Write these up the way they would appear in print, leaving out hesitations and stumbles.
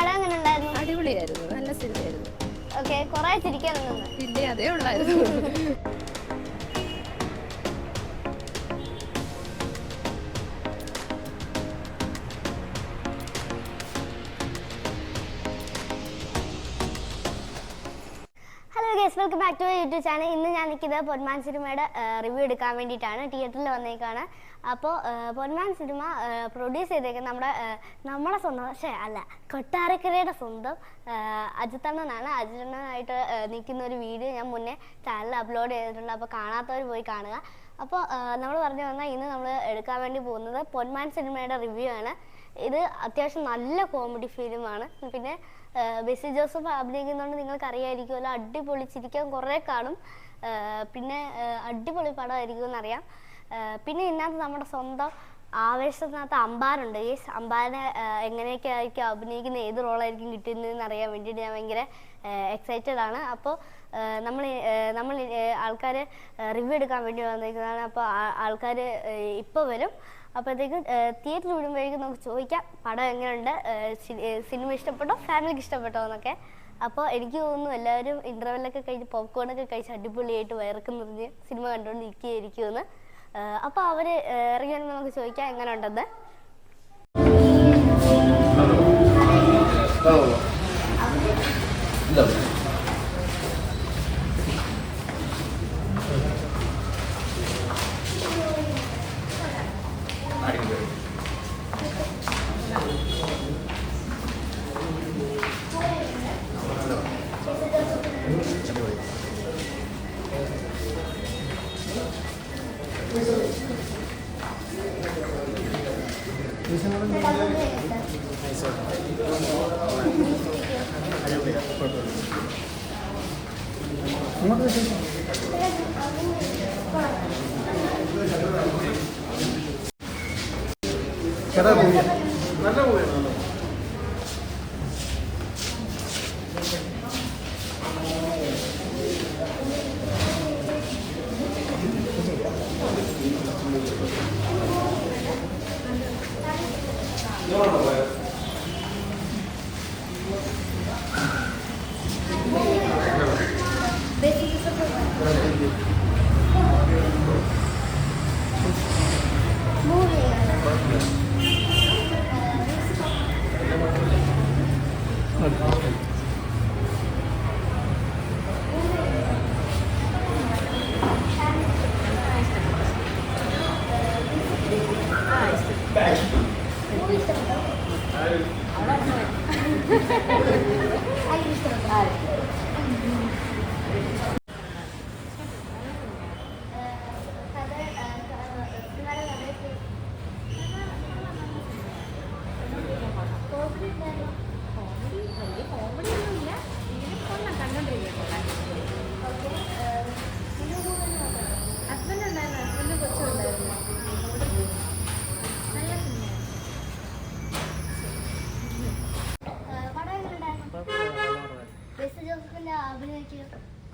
പടം എങ്ങനെ ഉണ്ടായിരുന്നു? അടിപൊളിയായിരുന്നു, നല്ല സിനിമയായിരുന്നു. ഓക്കെ, കുറെ ചിരിക്കാനുണ്ട്. പിന്നെ അതേ ഉള്ളായിരുന്നു. Hello guys, welcome back to YouTube channel. ഇന്ന് ഞാൻ നിൽക്കുന്നത് പൊന്മാൻ സിനിമയുടെ റിവ്യൂ എടുക്കാൻ വേണ്ടിയിട്ടാണ്. തിയേറ്ററിൽ വന്നേക്കാണ്. അപ്പോൾ പൊന്മാൻ സിനിമ പ്രൊഡ്യൂസ് ചെയ്തേക്കുന്നത് നമ്മളെ സ്വന്തം കൊട്ടാരക്കരയുടെ സ്വന്തം അജിത്തണ്ണനാണ്. അജിത്തണ്ണനായിട്ട് നിൽക്കുന്ന ഒരു വീഡിയോ ഞാൻ മുന്നേ ചാനലിൽ അപ്ലോഡ് ചെയ്തിട്ടുണ്ട്. അപ്പോൾ കാണാത്തവർ പോയി കാണുക. അപ്പോൾ നമ്മൾ പറഞ്ഞു വന്നാൽ ഇന്ന് നമ്മൾ എടുക്കാൻ വേണ്ടി പോകുന്നത് പൊന്മാൻ സിനിമയുടെ റിവ്യൂ ആണ്. ഇത് അത്യാവശ്യം നല്ല കോമഡി ഫിലിമാണ്. പിന്നെ ബെസി ജോസഫ് അഭിനയിക്കുന്നതുകൊണ്ട് നിങ്ങൾക്ക് അറിയാമായിരിക്കുമല്ലോ, അടിപൊളി, ചിരിക്കാൻ കുറേ കാണും. പിന്നെ അടിപൊളി പടമായിരിക്കും എന്നറിയാം. പിന്നെ ഇതിനകത്ത് നമ്മുടെ സ്വന്തം ആവേശത്തിനകത്ത് അമ്പാനുണ്ട്. ഈ അമ്പാനെ എങ്ങനെയൊക്കെ ആയിരിക്കും അഭിനയിക്കുന്ന, ഏത് റോളായിരിക്കും കിട്ടുന്നതെന്ന് അറിയാൻ വേണ്ടിയിട്ട് ഞാൻ ഭയങ്കര എക്സൈറ്റഡ് ആണ്. അപ്പോൾ നമ്മൾ ആൾക്കാർ റിവ്യൂ എടുക്കാൻ വേണ്ടി വന്നിരിക്കുന്നതാണ്. അപ്പോൾ ആൾക്കാർ ഇപ്പോൾ വരും. അപ്പോഴത്തേക്കും തിയേറ്ററിൽ വിടുമ്പോഴേക്കും നമുക്ക് ചോദിക്കാം പടം എങ്ങനെയുണ്ട്, സിനിമ ഇഷ്ടപ്പെട്ടോ, ഫാമിലിക്ക് ഇഷ്ടപ്പെട്ടോ എന്നൊക്കെ. അപ്പോൾ എനിക്ക് തോന്നുന്നു എല്ലാവരും ഇൻ്റർവെല്ലൊക്കെ കഴിച്ച് പോപ്കോണൊക്കെ കഴിച്ച് അടിപൊളിയായിട്ട് വയറൊക്കെ നിറഞ്ഞ് സിനിമ കണ്ടുകൊണ്ടിരിക്കുകയായിരിക്കുമെന്ന്. അപ്പോൾ അവർ ഇറങ്ങി വരുമ്പോൾ നമുക്ക് ചോദിക്കാം എങ്ങനെ ഉണ്ടെന്ന്. നല്ല മൂവിയാണ്.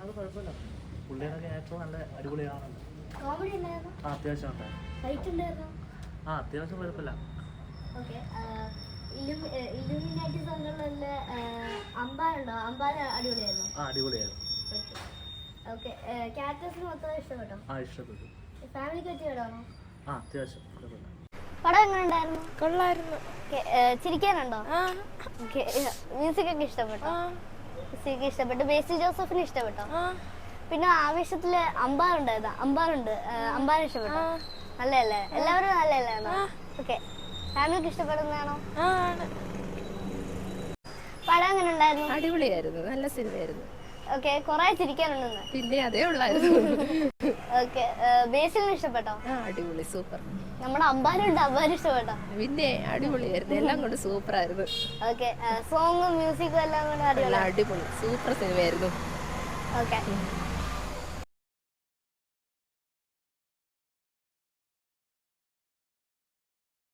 അത് കുഴപ്പമില്ല, പുള്ളിയുടെ ഏറ്റവും നല്ല അടിപൊളിയാണ്. അത്യാവശ്യം ഉണ്ട്. അത്യാവശ്യം കുഴപ്പമില്ല. അടിപൊളിയായിരുന്നു. ഇഷ്ടപ്പെട്ടു. അത്യാവശ്യം കുഴപ്പമില്ല. പടം എങ്ങനെ ഉണ്ടായിരുന്നു? കൊള്ളായിരുന്നു. ചിരിക്കാനുണ്ടോ? മ്യൂസിക് ഒക്കെ ഇഷ്ടപ്പെട്ടോ? മ്യൂസിക് ഇഷ്ടപ്പെട്ടു. ബേസി ജോസഫിന് ഇഷ്ടപ്പെട്ടോ? പിന്നെ ആവേശത്തില് അമ്പാറുണ്ട്, അമ്പാനെ ഇഷ്ടപ്പെട്ടോ? നല്ലതല്ലേ? എല്ലാവരും നല്ലതല്ലേ? ഓക്കെ, ഫാമിലിക്ക് ഇഷ്ടപ്പെടുന്നതാണോ? പടം എങ്ങനെ ഉണ്ടായിരുന്നു? അടിപൊളിയായിരുന്നു, നല്ല സിനിമയായിരുന്നു. ഓക്കെ, കുറെ ചിരിക്കാനുണ്ടെന്ന്. പിന്നെ അതേ ഉള്ളായിരുന്നു. ഓക്കെ, ബേസിലിന് ഇഷ്ടപ്പെട്ടോ? അടിപൊളി, സൂപ്പർ. നമ്മുടെ അമ്പാനുണ്ട്, അമ്പാനും ഇഷ്ടപ്പെട്ടോ? പിന്നെ അടിപൊളിയായിരുന്നു, എല്ലാം കൊണ്ട് സൂപ്പർ ആയിരുന്നു. ഓക്കെ, സോങ്ങും മ്യൂസിക്കും എല്ലാം കൊണ്ട് അടിപൊളി, സൂപ്പർ സിനിമയായിരുന്നു. ഓക്കെ.